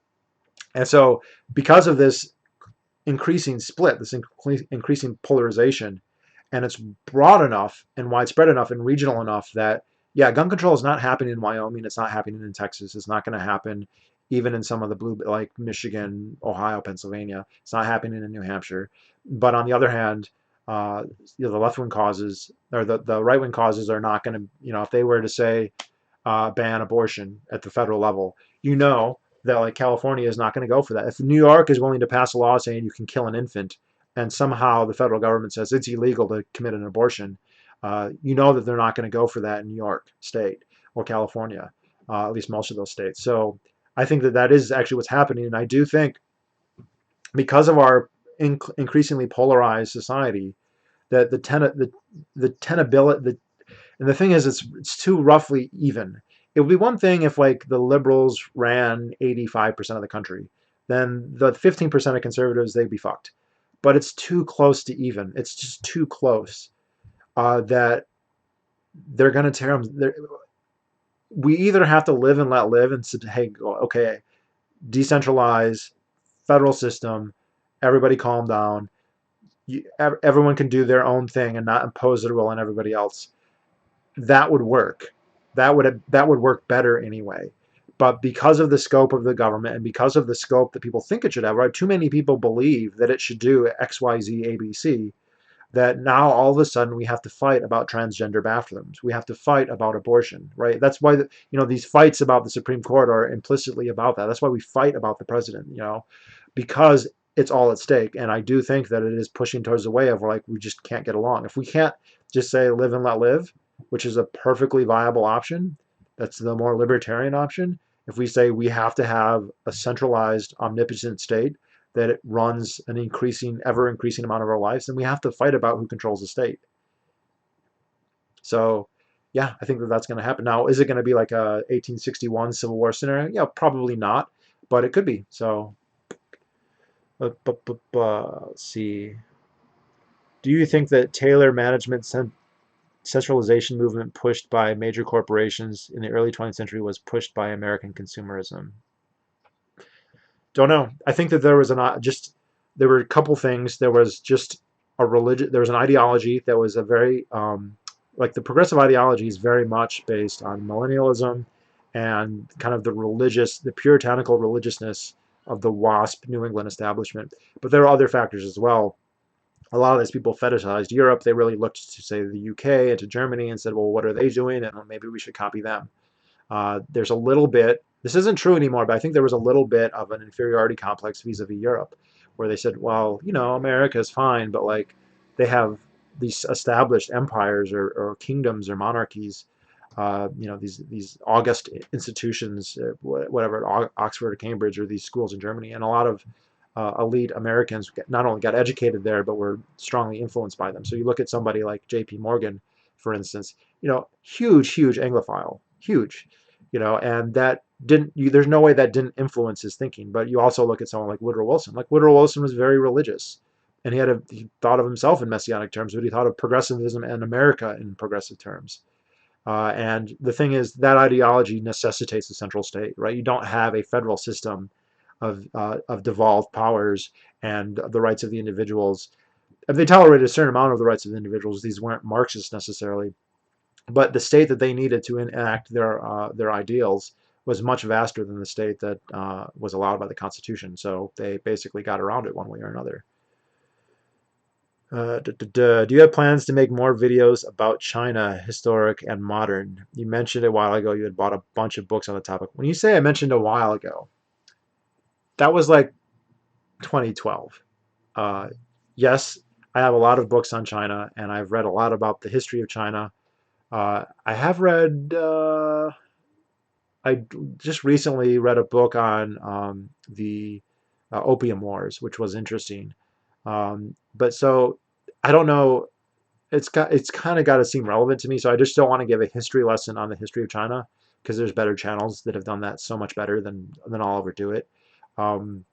and so, because of this increasing split, this increasing polarization, and it's broad enough and widespread enough and regional enough that, yeah, gun control is not happening in Wyoming. It's not happening in Texas. It's not going to happen even in some of the blue, like Michigan, Ohio, Pennsylvania. It's not happening in New Hampshire. But on the other hand, uh, the left wing causes or the right wing causes are not going to, if they were to say ban abortion at the federal level, that like California is not going to go for that. If New York is willing to pass a law saying you can kill an infant, and somehow the federal government says it's illegal to commit an abortion, that they're not going to go for that in New York State or California, at least most of those states. So I think that is actually what's happening, and I do think because of our increasingly polarized society, that the tenability and the thing is, it's too roughly even. It would be one thing if like the liberals ran 85% of the country, then the 15% of conservatives they'd be fucked. But it's too close to even. It's just too close that they're going to tear them. We either have to live and let live and say, hey, okay, decentralize, federal system, everybody calm down. Everyone can do their own thing and not impose their will on everybody else. That would work. That would work better anyway. But because of the scope of the government and because of the scope that people think it should have, right? Too many people believe that it should do X, Y, Z, A, B, C. That now all of a sudden we have to fight about transgender bathrooms. We have to fight about abortion, right? That's why these fights about the Supreme Court are implicitly about that. That's why we fight about the president, because it's all at stake. And I do think that it is pushing towards a way of like we just can't get along. If we can't just say live and let live, which is a perfectly viable option, that's the more libertarian option. If we say we have to have a centralized, omnipotent state that it runs an ever increasing amount of our lives, then we have to fight about who controls the state. So, yeah, I think that's going to happen. Now, is it going to be like a 1861 Civil War scenario? Yeah, probably not, but it could be. So, let's see. Do you think that Taylor management centralization movement pushed by major corporations in the early 20th century was pushed by American consumerism? Don't know. I think that there were a couple things. There was just a religion. There was an ideology that was a very like the progressive ideology is very much based on millennialism and kind of the puritanical religiousness of the WASP New England establishment. But there are other factors as well. A lot of these people fetishized Europe. They really looked to say the UK and to Germany and said, well, what are they doing? And maybe we should copy them. There's a little bit, this isn't true anymore, but I think there was a little bit of an inferiority complex vis-a-vis Europe, where they said, well, America is fine, but like they have these established empires or kingdoms or monarchies, these august institutions, whatever, at Oxford or Cambridge or these schools in Germany, and a lot of elite Americans not only got educated there, but were strongly influenced by them. So you look at somebody like J.P. Morgan, for instance, huge Anglophile, huge, and that there's no way that didn't influence his thinking. But you also look at someone like Woodrow Wilson. Like Woodrow Wilson was very religious, and he thought of himself in messianic terms, but he thought of progressivism and America in progressive terms. And the thing is, that ideology necessitates a central state, right? You don't have a federal system of devolved powers and the rights of the individuals. If they tolerated a certain amount of the rights of the individuals, these weren't Marxists necessarily, but the state that they needed to enact their ideals was much vaster than the state that was allowed by the Constitution. So they basically got around it one way or another. Do you have plans to make more videos about China, historic and modern? You mentioned a while ago you had bought a bunch of books on the topic. When you say I mentioned a while ago, that was like 2012. Uh, yes, I have a lot of books on China, and I've read a lot about the history of China. I have read, I just recently read a book on the Opium Wars, which was interesting. But so I don't know. It's kind of got to seem relevant to me. So I just don't want to give a history lesson on the history of China because there's better channels that have done that so much better than I'll ever do it. Um,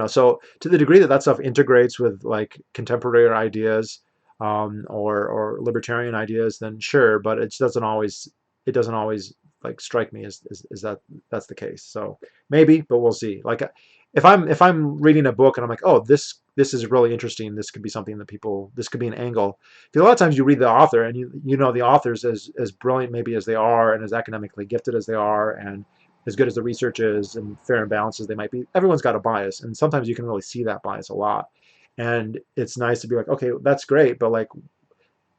so to the degree that that stuff integrates with like contemporary ideas or libertarian ideas, then sure, but it doesn't always like strike me as that that's the case. So maybe, but we'll see. Like if I'm reading a book and I'm like, oh, this is really interesting, this could be something that people, this could be an angle, because a lot of times you read the author and you know the authors as brilliant maybe as they are and as academically gifted as they are and as good as the research is and fair and balanced as they might be, everyone's got a bias, and sometimes you can really see that bias a lot. And it's nice to be like, okay, that's great, but like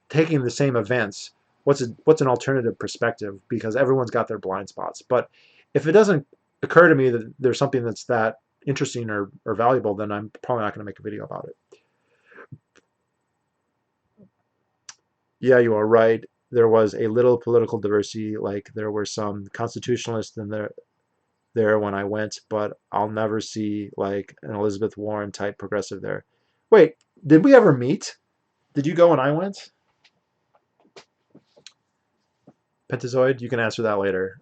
taking the same events, what's an alternative perspective? Because everyone's got their blind spots. But if it doesn't occur to me that there's something that's that interesting or valuable, then I'm probably not going to make a video about it. Yeah, you are right. There was a little political diversity. Like there were some constitutionalists in there when I went, but I'll never see like an Elizabeth Warren type progressive there. Wait, did we ever meet? Did you go when I went? Pentazoid? You can answer that later.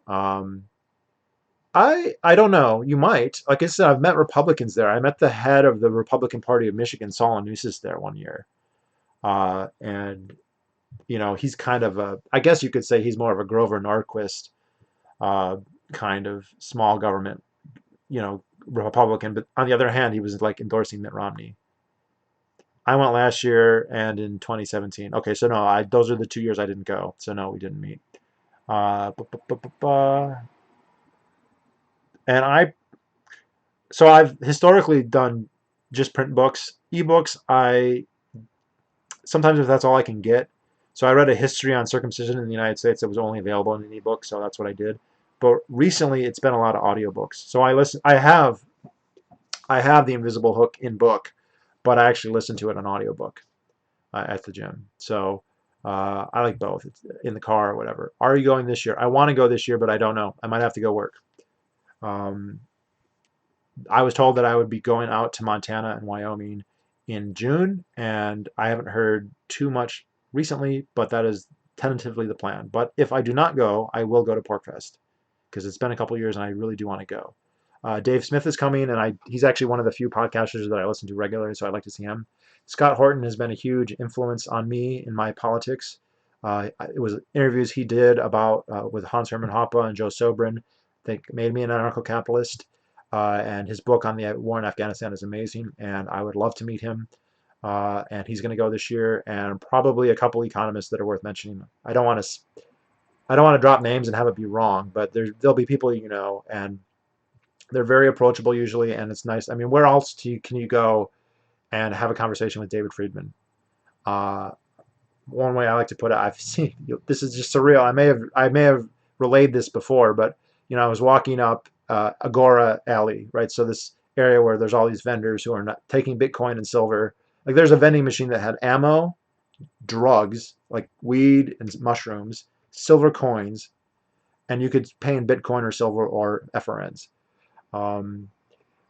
I don't know. You might. Like I said, I've met Republicans there. I met the head of the Republican Party of Michigan, Solon Nusis, there one year. And he's kind of a, I guess you could say he's more of a Grover Norquist uh, kind of small government, Republican. But on the other hand, he was like endorsing Mitt Romney. I went last year and in 2017. Okay, so no, those are the 2 years I didn't go. So no, we didn't meet. Uh, bu- bu- bu- bu- bu- and I've historically done just print books, ebooks. I sometimes if that's all I can get. So I read a history on circumcision in the United States that was only available in an ebook, so that's what I did. But recently, it's been a lot of audiobooks. So I listen. I have the Invisible Hook in book, but I actually listen to it on audiobook at the gym. So I like both. It's in the car or whatever. Are you going this year? I want to go this year, but I don't know. I might have to go work. Um, I was told that I would be going out to Montana and Wyoming in June, and I haven't heard too much recently, but that is tentatively the plan. But if I do not go, I will go to PorkFest because it's been a couple years and I really do want to go. Dave Smith is coming, and he's actually one of the few podcasters that I listen to regularly, so I'd like to see him. Scott Horton has been a huge influence on me in my politics. It was interviews he did about with Hans Hermann Hoppe and Joe Sobran that made me an anarcho-capitalist. And his book on the war in Afghanistan is amazing, and I would love to meet him. And he's going to go this year, and probably a couple economists that are worth mentioning. I don't want to drop names and have it be wrong, but there'll be people and they're very approachable usually, and it's nice. I mean, where else can you go and have a conversation with David Friedman? Uh, One way I like to put it, I've seen this is just surreal. I may have relayed this before, but I was walking up Agora Alley, right? So this area where there's all these vendors who are not taking Bitcoin and silver. Like there's a vending machine that had ammo, drugs like weed and mushrooms, silver coins, and you could pay in Bitcoin or silver or FRNs. Um,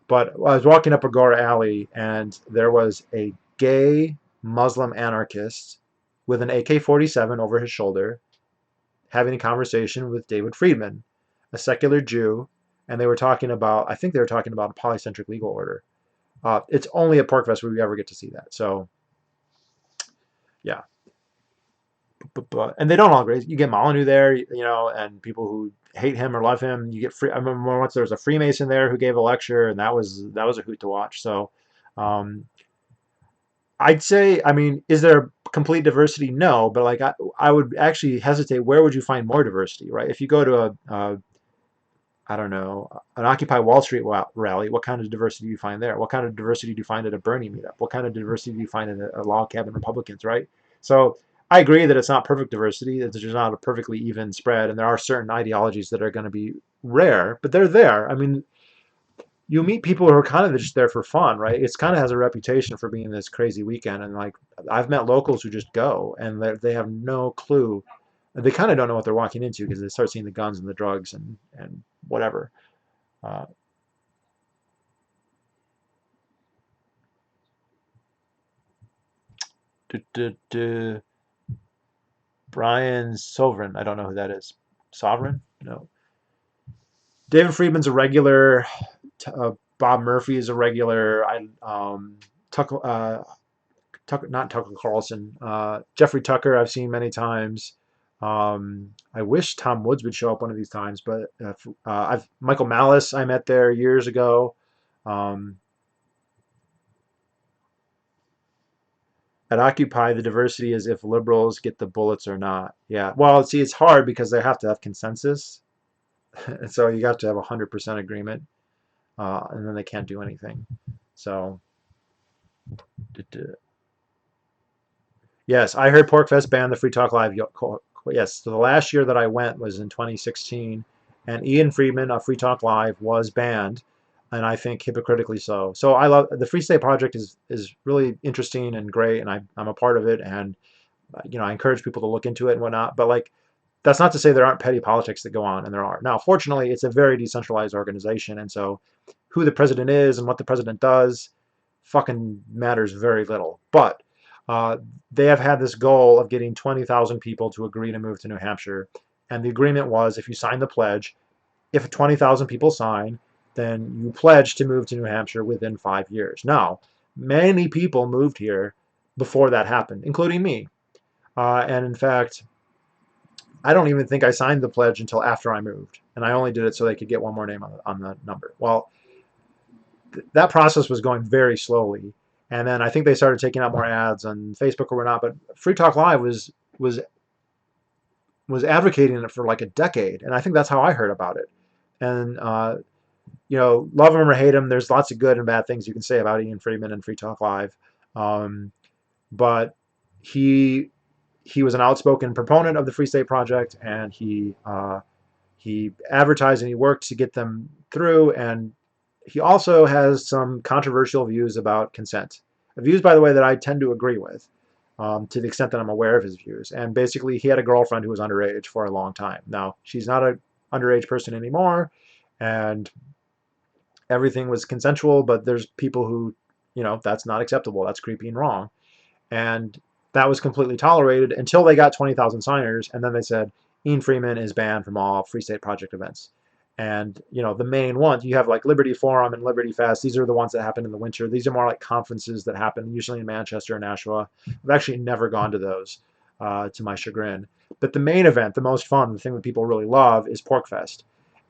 but I was walking up Agora Alley, and there was a gay Muslim anarchist with an AK-47 over his shoulder having a conversation with David Friedman, a secular Jew, and I think they were talking about a polycentric legal order. It's only at PorkFest where we ever get to see that. So, yeah. And they don't all agree. You get Molyneux there, and people who hate him or love him. You get free. I remember once there was a Freemason there who gave a lecture, and that was a hoot to watch. So, um, I'd say, I mean, is there complete diversity? No, but like I would actually hesitate. Where would you find more diversity, right? If you go to I don't know, an Occupy Wall Street rally, what kind of diversity do you find there? What kind of diversity do you find at a Bernie meetup? What kind of diversity do you find in a log cabin Republicans, right? So I agree that it's not perfect diversity, that there's not a perfectly even spread, and there are certain ideologies that are going to be rare, but they're there. I mean, you meet people who are kind of just there for fun, right? It's kind of has a reputation for being this crazy weekend, and like I've met locals who just go and they have no clue. They kind of don't know what they're walking into because they start seeing the guns and the drugs and whatever. Uh, duh, duh, duh. Brian Sovereign, I don't know who that is. Sovereign? No. David Friedman's a regular. Bob Murphy is a regular. Tucker, not Tucker Carlson. Jeffrey Tucker, I've seen many times. I wish Tom Woods would show up one of these times, but I've Michael Malice I met there years ago. Um, at Occupy, the diversity is if liberals get the bullets or not. Yeah. Well, see, it's hard because they have to have consensus, and so you have to have 100% agreement, and then they can't do anything. So, yes, I heard PorkFest banned the Free Talk Live. Yes, so the last year that I went was in 2016, and Ian Friedman of Free Talk Live was banned, and I think hypocritically so. So I love the Free State Project is really interesting and great, and I'm a part of it, and I encourage people to look into it and whatnot. But like that's not to say there aren't petty politics that go on, and there are. Now, fortunately, it's a very decentralized organization, and so who the president is and what the president does fucking matters very little. But uh, they have had this goal of getting 20,000 people to agree to move to New Hampshire, and the agreement was if you sign the pledge, if 20,000 people sign, then you pledge to move to New Hampshire within 5 years. Now, many people moved here before that happened, including me. And in fact, I don't even think I signed the pledge until after I moved, and I only did it so they could get one more name on the number. Well, that process was going very slowly, and then I think they started taking out more ads on Facebook or whatnot. But Free Talk Live was was advocating it for like a decade, and I think that's how I heard about it. And love him or hate him, there's lots of good and bad things you can say about Ian Friedman and Free Talk Live, um, but he was an outspoken proponent of the Free State Project, and he advertised and he worked to get them through. And he also has some controversial views about consent. Views, by the way, that I tend to agree with, to the extent that I'm aware of his views. And basically, he had a girlfriend who was underage for a long time. Now, she's not an underage person anymore, and everything was consensual, but there's people who, that's not acceptable. That's creepy and wrong. And that was completely tolerated until they got 20,000 signers, and then they said Ian Freeman is banned from all Free State Project events. And the main ones you have like Liberty Forum and Liberty Fest. These are the ones that happen in the winter. These are more like conferences that happen usually in Manchester and Nashua. I've actually never gone to those, to my chagrin. But the main event, the most fun, the thing that people really love, is PorkFest.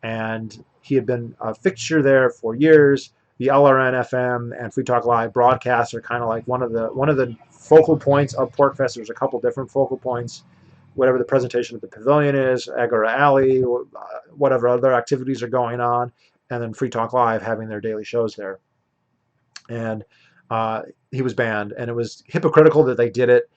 And he had been a fixture there for years. The LRN FM and Free Talk Live broadcasts are kind of like one of the focal points of PorkFest. There's a couple different focal points. Whatever the presentation of the pavilion is, Agora Alley, whatever other activities are going on, and then Free Talk Live having their daily shows there. And he was banned, and it was hypocritical that they did it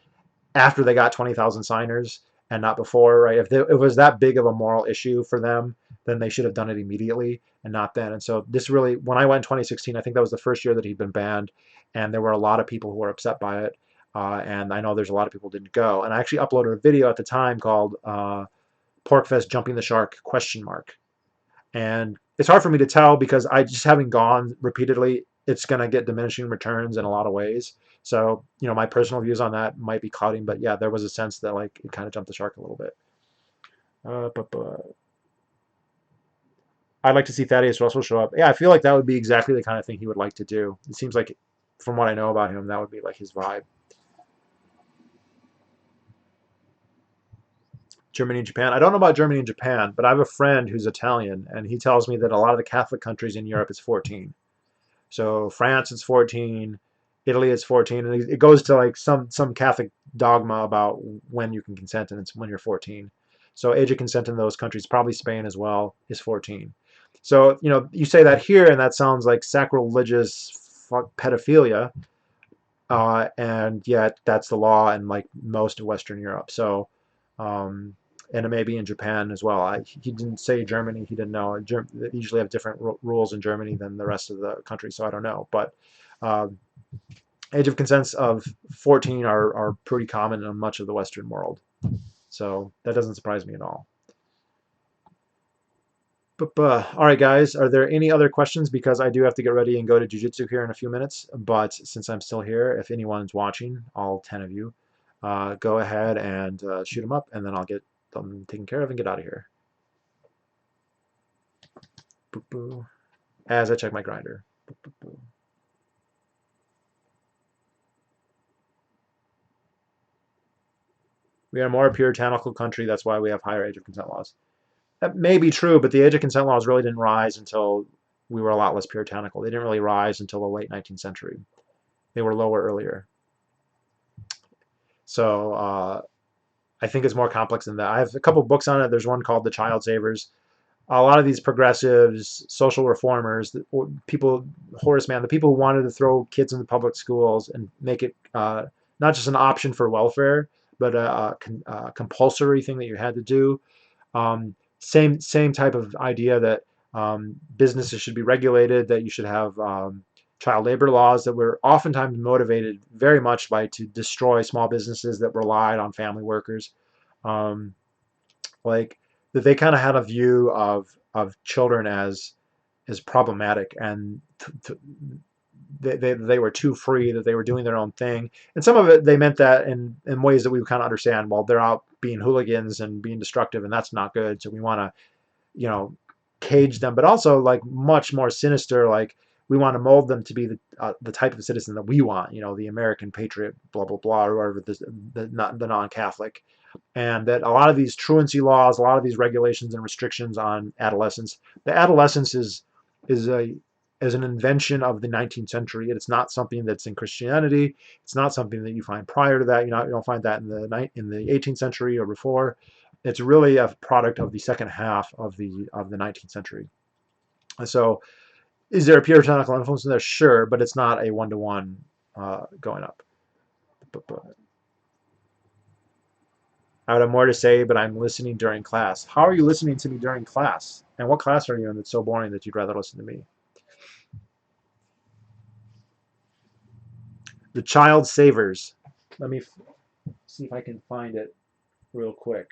after they got 20,000 signers and not before, right? If it was that big of a moral issue for them, then they should have done it immediately and not then. And so this really, when I went in 2016, I think that was the first year that he'd been banned, and there were a lot of people who were upset by it. And I know there's a lot of people who didn't go. And I actually uploaded a video at the time called "PorkFest Jumping the Shark?" And it's hard for me to tell because I just having gone repeatedly, it's going to get diminishing returns in a lot of ways. So, my personal views on that might be clouding, but yeah, there was a sense that like it kind of jumped the shark a little bit. But I'd like to see Thaddeus Russell show up. Yeah, I feel like that would be exactly the kind of thing he would like to do. It seems like, from what I know about him, that would be like his vibe. Germany and Japan. I don't know about Germany and Japan, but I have a friend who's Italian, and he tells me that a lot of the Catholic countries in Europe is 14. So France it's 14, Italy it's 14, and it goes to like some Catholic dogma about when you can consent, and it's when you're 14. So age of consent in those countries, probably Spain as well, is 14. So, you say that here, and that sounds like sacrilegious pedophilia, and yet that's the law in like most of Western Europe. So, um, and it may be in Japan as well. He didn't say Germany. He didn't know. They usually have different rules in Germany than the rest of the country, so I don't know. But uh, age of consents of 14 are pretty common in much of the Western world. So that doesn't surprise me at all. All right, guys, are there any other questions? Because I do have to get ready and go to jiu-jitsu here in a few minutes. But since I'm still here, if anyone's watching, all 10 of you, go ahead and shoot them up, and then I'll get them taken care of and get out of here. As I check my grinder. We are a more puritanical country. That's why we have higher age of consent laws. That may be true, but the age of consent laws really didn't rise until we were a lot less puritanical. They didn't really rise until the late 19th century. They were lower earlier. So I think it's more complex than that. I have a couple books on it. There's one called The Child Savers. A lot of these progressives, social reformers, people, Horace Mann, the people who wanted to throw kids into public schools and make it not just an option for welfare, but a compulsory thing that you had to do. Same type of idea that businesses should be regulated, that you should have child labor laws that were oftentimes motivated very much by to destroy small businesses that relied on family workers. Um, like that they kind of had a view of children as problematic, and they were too free, that they were doing their own thing. And some of it they meant that in ways that we kind of understand. Well, they're out being hooligans and being destructive, and that's not good. So we want to, cage them, but also like much more sinister, like we want to mold them to be the type of citizen that we want, the American patriot, blah blah blah, or whatever, the non-Catholic. And that a lot of these truancy laws, a lot of these regulations and restrictions on adolescence, the adolescence is an invention of the 19th century. It's not something that's in Christianity. It's not something that you find prior to that. You don't find that in the 18th century or before. It's really a product of the second half of the 19th century. So, is there a puritanical influence in there? Sure, but it's not a one-to-one going up. But I would have more to say, but I'm listening during class. How are you listening to me during class? And what class are you in that's so boring that you'd rather listen to me? The Child Savers. Let me see if I can find it real quick.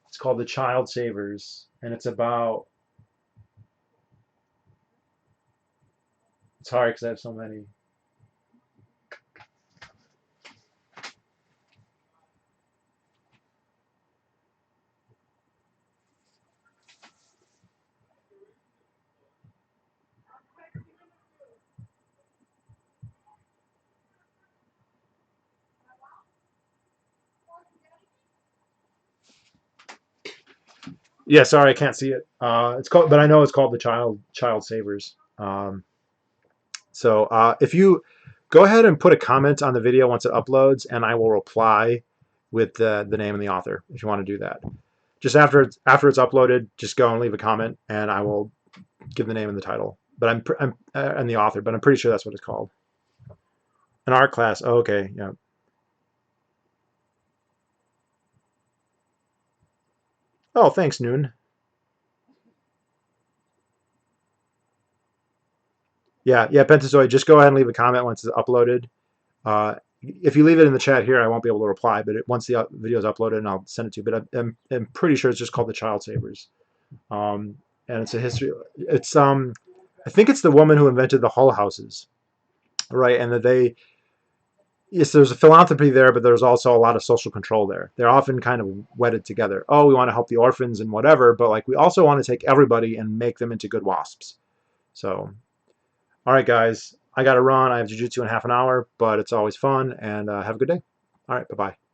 It's called The Child Savers, and it's about. It's hard because I have so many. Yeah, sorry, I can't see it. It's called, but I know it's called The Child Savers. So if you go ahead and put a comment on the video once it uploads, and I will reply with the name and the author if you want to do that. Just after it's uploaded, just go and leave a comment, and I will give the name and the title. But I'm and the author, but I'm pretty sure that's what it's called. An art class. Oh, okay, yeah. Oh, thanks, Noon. Yeah, Pentazoid. Just go ahead and leave a comment once it's uploaded. If you leave it in the chat here, I won't be able to reply. But once the video is uploaded, and I'll send it to you. But I'm pretty sure it's just called The Child Savers. And it's a history. It's I think it's the woman who invented the Hull houses, right? And that yes, there's a philanthropy there, but there's also a lot of social control there. They're often kind of wedded together. Oh, we want to help the orphans and whatever, but like we also want to take everybody and make them into good wasps. So, all right, guys, I got to run. I have jujitsu in half an hour, but it's always fun, and have a good day. All right, bye bye.